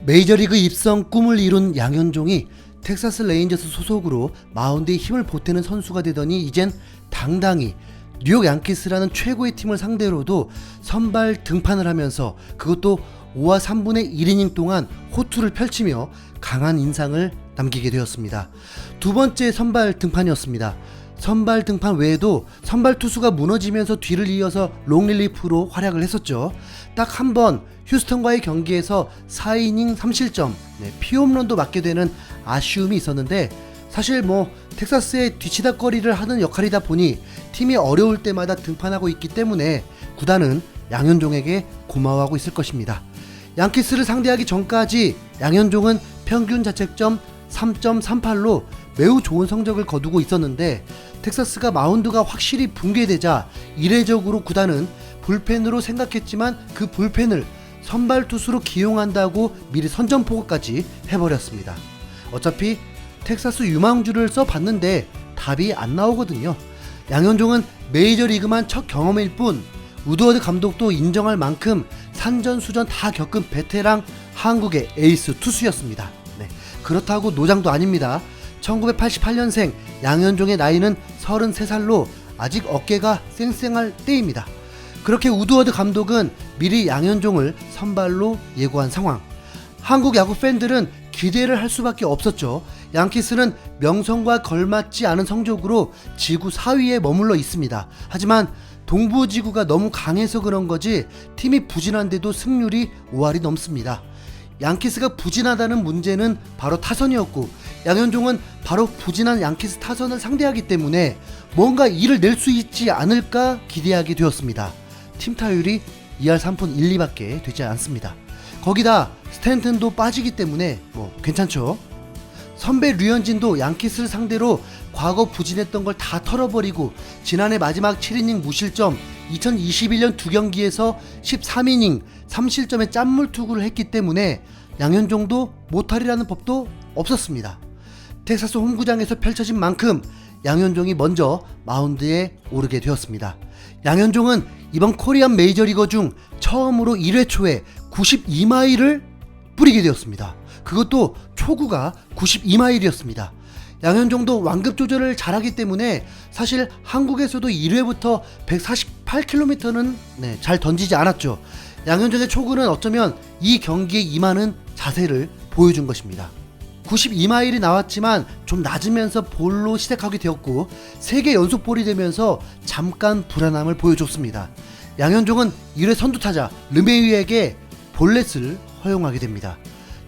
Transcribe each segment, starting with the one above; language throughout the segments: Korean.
메이저리그 입성 꿈을 이룬 양현종이 텍사스 레인저스 소속으로 마운드에 힘을 보태는 선수가 되더니 이젠 당당히 뉴욕 양키스라는 최고의 팀을 상대로도 선발 등판을 하면서 그것도 5와 3분의 1이닝 동안 호투를 펼치며 강한 인상을 남기게 되었습니다. 두 번째 선발 등판이었습니다. 선발 등판 외에도 선발 투수가 무너지면서 뒤를 이어서 롱릴리프로 활약을 했었죠. 딱 한 번 휴스턴과의 경기에서 4이닝 3실점 피홈런도 맞게 되는 아쉬움이 있었는데, 사실 텍사스의 뒤치다꺼리를 하는 역할이다 보니 팀이 어려울 때마다 등판하고 있기 때문에 구단은 양현종에게 고마워하고 있을 것입니다. 양키스를 상대하기 전까지 양현종은 평균 자책점 3.38로 매우 좋은 성적을 거두고 있었는데, 텍사스가 마운드가 확실히 붕괴되자 이례적으로 구단은 불펜으로 생각했지만 그 불펜을 선발 투수로 기용한다고 미리 선전포고까지 해버렸습니다. 어차피 텍사스 유망주를 써봤는데 답이 안 나오거든요. 양현종은 메이저리그만 첫 경험일 뿐 우드워드 감독도 인정할 만큼 산전수전 다 겪은 베테랑 한국의 에이스 투수였습니다. 그렇다고 노장도 아닙니다. 1988년생 양현종의 나이는 33살로 아직 어깨가 쌩쌩할 때입니다. 그렇게 우드워드 감독은 미리 양현종을 선발로 예고한 상황. 한국 야구 팬들은 기대를 할 수밖에 없었죠. 양키스는 명성과 걸맞지 않은 성적으로 지구 4위에 머물러 있습니다. 하지만 동부지구가 너무 강해서 그런 거지 팀이 부진한데도 승률이 5할이 넘습니다. 양키스가 부진하다는 문제는 바로 타선이었고, 양현종은 바로 부진한 양키스 타선을 상대하기 때문에 뭔가 이를 낼 수 있지 않을까 기대하게 되었습니다. 팀 타율이 2할 3푼 1, 2밖에 되지 않습니다. 거기다 스탠튼도 빠지기 때문에 괜찮죠. 선배 류현진도 양키스를 상대로 과거 부진했던 걸 다 털어버리고 지난해 마지막 7이닝 무실점 2021년 두 경기에서 13이닝 3실점의 짠물 투구를 했기 때문에 양현종도 못할이라는 법도 없었습니다. 텍사스 홈구장에서 펼쳐진 만큼 양현종이 먼저 마운드에 오르게 되었습니다. 양현종은 이번 코리안 메이저리거 중 처음으로 1회 초에 92마일을 뿌리게 되었습니다. 그것도 초구가 92마일이었습니다. 양현종도 완급 조절을 잘하기 때문에 사실 한국에서도 1회부터 148km는 잘 던지지 않았죠. 양현종의 초구는 어쩌면 이 경기에 임하는 자세를 보여준 것입니다. 92마일이 나왔지만 좀 낮으면서 볼로 시작하게 되었고 3개 연속 볼이 되면서 잠깐 불안함을 보여줬습니다. 양현종은 1회 선두타자 르메이유에게 볼넷을 허용하게 됩니다.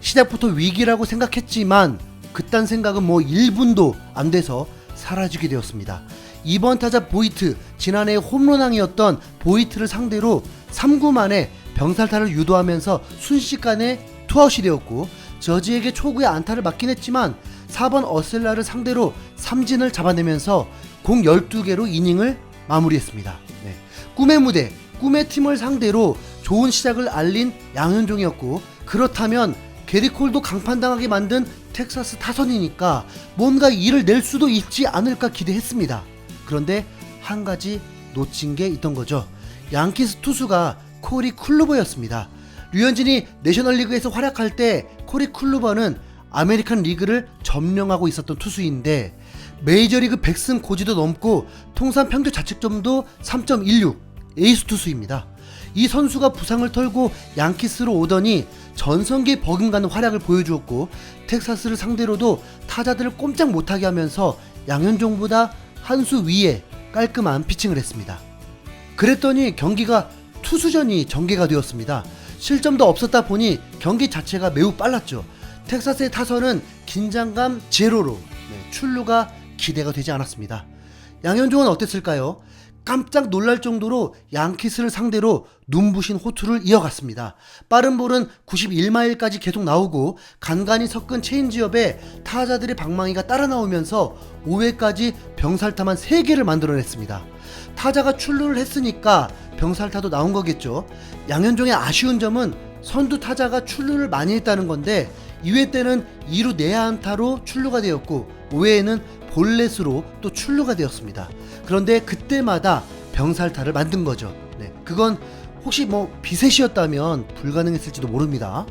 시작부터 위기라고 생각했지만 그딴 생각은 1분도 안 돼서 사라지게 되었습니다. 2번 타자 보이트, 지난해 홈런왕이었던 보이트를 상대로 3구 만에 병살타를 유도하면서 순식간에 투아웃이 되었고, 저지에게 초구에 안타를 맞긴 했지만 4번 어셀라를 상대로 삼진을 잡아내면서 공 12개로 이닝을 마무리했습니다. 꿈의 무대, 꿈의 팀을 상대로 좋은 시작을 알린 양현종이었고, 그렇다면 게리 콜도 강판당하게 만든 텍사스 타선이니까 뭔가 일을 낼 수도 있지 않을까 기대했습니다. 그런데 한 가지 놓친 게 있던 거죠. 양키스 투수가 코리 클루버였습니다. 류현진이 내셔널리그에서 활약할 때 코리 클루버는 아메리칸 리그를 점령하고 있었던 투수인데 메이저리그 100승 고지도 넘고 통산 평균 자책점도 3.16 에이스 투수입니다. 이 선수가 부상을 털고 양키스로 오더니 전성기에 버금가는 활약을 보여주었고, 텍사스를 상대로도 타자들을 꼼짝 못하게 하면서 양현종보다 한 수 위에 깔끔한 피칭을 했습니다. 그랬더니 경기가 투수전이 전개가 되었습니다. 실점도 없었다 보니 경기 자체가 매우 빨랐죠. 텍사스의 타선은 긴장감 제로로 출루가 기대가 되지 않았습니다. 양현종은 어땠을까요? 깜짝 놀랄 정도로 양키스를 상대로 눈부신 호투를 이어갔습니다. 빠른 볼은 91마일까지 계속 나오고 간간히 섞은 체인지업에 타자들의 방망이가 따라 나오면서 5회까지 병살타만 3개를 만들어냈습니다. 타자가 출루를 했으니까 병살타도 나온 거겠죠. 양현종의 아쉬운 점은 선두 타자가 출루를 많이 했다는 건데 2회 때는 2루 내야안타로 출루가 되었고 5회에는 볼넷으로 또 출루가 되었습니다. 그런데 그때마다 병살타를 만든 거죠. 그건 혹시 비셋이었다면 불가능했을지도 모릅니다.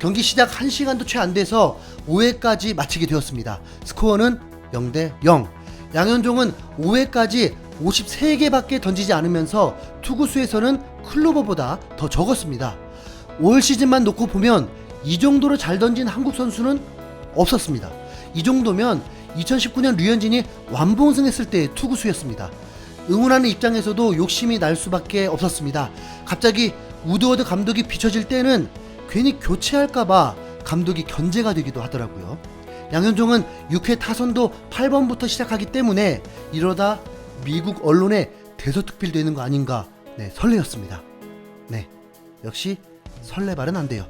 경기 시작 1시간도 채 안 돼서 5회까지 마치게 되었습니다. 스코어는 0대0. 양현종은 5회까지 53개밖에 던지지 않으면서 투구수에서는 클로버보다 더 적었습니다. 올 시즌만 놓고 보면 이 정도로 잘 던진 한국 선수는 없었습니다. 이 정도면 2019년 류현진이 완봉승했을 때의 투구수였습니다. 응원하는 입장에서도 욕심이 날 수밖에 없었습니다. 갑자기 우드워드 감독이 비춰질 때는 괜히 교체할까봐 감독이 견제가 되기도 하더라고요. 양현종은 6회 타선도 8번부터 시작하기 때문에 이러다 미국 언론에 대서특필되는 거 아닌가 설레었습니다. 역시 설레발은 안 돼요.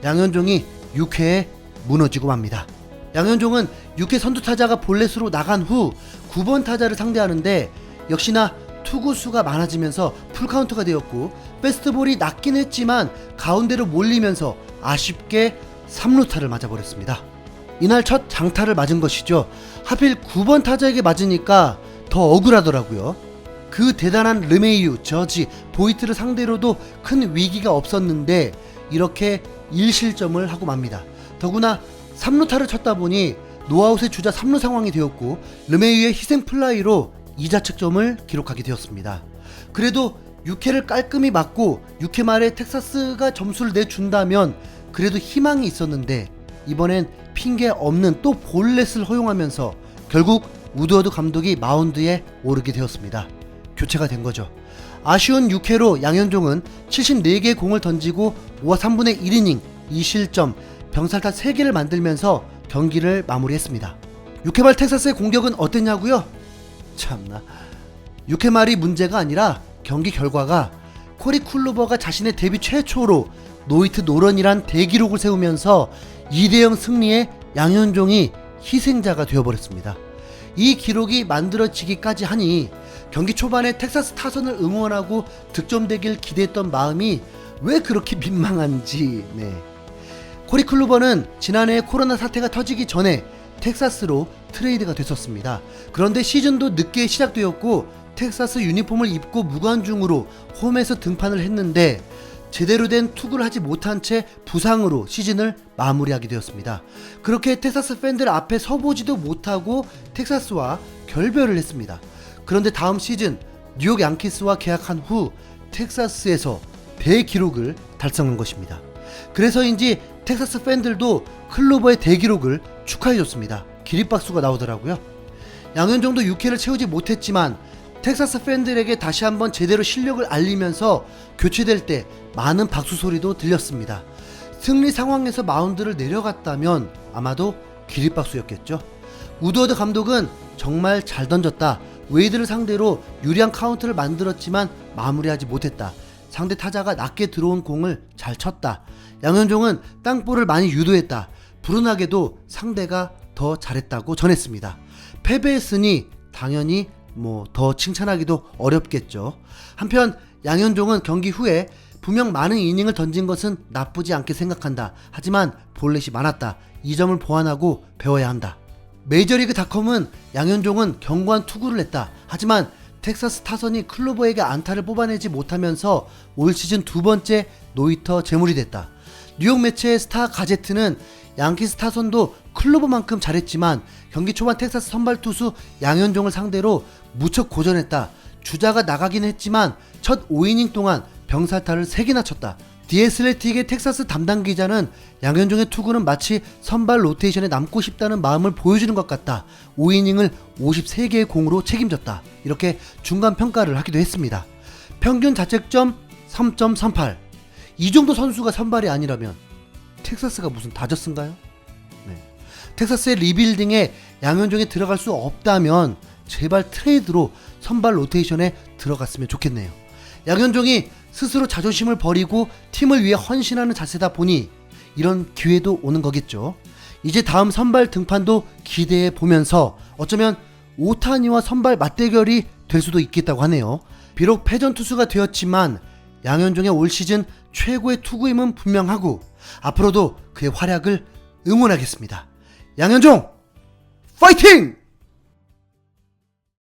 양현종이 6회에 무너지고 맙니다. 양현종은 6회 선두타자가 볼넷으로 나간 후 9번 타자를 상대하는데 역시나 투구수가 많아지면서 풀카운트가 되었고 패스트볼이 낮긴 했지만 가운데로 몰리면서 아쉽게 3루타를 맞아버렸습니다. 이날 첫 장타를 맞은 것이죠. 하필 9번 타자에게 맞으니까 더 억울하더라고요. 그 대단한 르메이유, 저지, 보이트를 상대로도 큰 위기가 없었는데 이렇게 1실점을 하고 맙니다. 더구나 3루타를 쳤다 보니 노아웃의 주자 3루 상황이 되었고 르메이유의 희생 플라이로 2자책점을 기록하게 되었습니다. 그래도 6회를 깔끔히 맞고 6회 말에 텍사스가 점수를 내준다면 그래도 희망이 있었는데 이번엔 핑계 없는 또 볼넷을 허용하면서 결국 우드워드 감독이 마운드에 오르게 되었습니다. 교체가 된 거죠. 아쉬운 6회로 양현종은 74개의 공을 던지고 5와 3분의 1이닝 2실점 병살타 3개를 만들면서 경기를 마무리했습니다. 6회 말 텍사스의 공격은 어땠냐고요? 참나 6회 말이 문제가 아니라 경기 결과가 코리 쿨루버가 자신의 데뷔 최초로 노히트 노런이란 대기록을 세우면서 2대0 승리에 양현종이 희생자가 되어버렸습니다. 이 기록이 만들어지기까지 하니 경기 초반에 텍사스 타선을 응원하고 득점되길 기대했던 마음이 왜 그렇게 민망한지. 코리 쿨루버는 지난해 코로나 사태가 터지기 전에 텍사스로 트레이드가 됐었습니다. 그런데 시즌도 늦게 시작되었고 텍사스 유니폼을 입고 무관중으로 홈에서 등판을 했는데 제대로 된 투구를 하지 못한 채 부상으로 시즌을 마무리하게 되었습니다. 그렇게 텍사스 팬들 앞에 서보지도 못하고 텍사스와 결별을 했습니다. 그런데 다음 시즌 뉴욕 양키스와 계약한 후 텍사스에서 대기록을 달성한 것입니다. 그래서인지 텍사스 팬들도 클로버의 대기록을 축하해줬습니다. 기립박수가 나오더라고요. 양현종도 6회를 채우지 못했지만 텍사스 팬들에게 다시 한번 제대로 실력을 알리면서 교체될 때 많은 박수 소리도 들렸습니다. 승리 상황에서 마운드를 내려갔다면 아마도 기립박수였겠죠. 우드워드 감독은 정말 잘 던졌다. 웨이드를 상대로 유리한 카운트를 만들었지만 마무리하지 못했다. 상대 타자가 낮게 들어온 공을 잘 쳤다. 양현종은 땅볼을 많이 유도했다. 불운하게도 상대가 더 잘했다고 전했습니다. 패배했으니 당연히 더 칭찬하기도 어렵겠죠. 한편 양현종은 경기 후에 분명 많은 이닝을 던진 것은 나쁘지 않게 생각한다. 하지만 볼넷이 많았다. 이 점을 보완하고 배워야 한다. 메이저리그닷컴은 양현종은 견고한 투구를 했다. 하지만 텍사스 타선이 클로버에게 안타를 뽑아내지 못하면서 올 시즌 두 번째 노히터 제물이 됐다. 뉴욕 매체의 스타 가제트는 양키스 타선도 클로버만큼 잘했지만 경기 초반 텍사스 선발 투수 양현종을 상대로 무척 고전했다. 주자가 나가긴 했지만 첫 5이닝 동안 병살타를 3개나 쳤다. 디애슬레틱의 텍사스 담당 기자는 양현종의 투구는 마치 선발 로테이션에 남고 싶다는 마음을 보여주는 것 같다. 5이닝을 53개의 공으로 책임졌다. 이렇게 중간 평가를 하기도 했습니다. 평균 자책점 3.38. 이 정도 선수가 선발이 아니라면 텍사스가 무슨 다저스인가요? 텍사스의 리빌딩에 양현종이 들어갈 수 없다면 제발 트레이드로 선발 로테이션에 들어갔으면 좋겠네요. 양현종이 스스로 자존심을 버리고 팀을 위해 헌신하는 자세다 보니 이런 기회도 오는 거겠죠. 이제 다음 선발 등판도 기대해 보면서 어쩌면 오타니와 선발 맞대결이 될 수도 있겠다고 하네요. 비록 패전 투수가 되었지만 양현종의 올 시즌 최고의 투구임은 분명하고 앞으로도 그의 활약을 응원하겠습니다. 양현종 파이팅!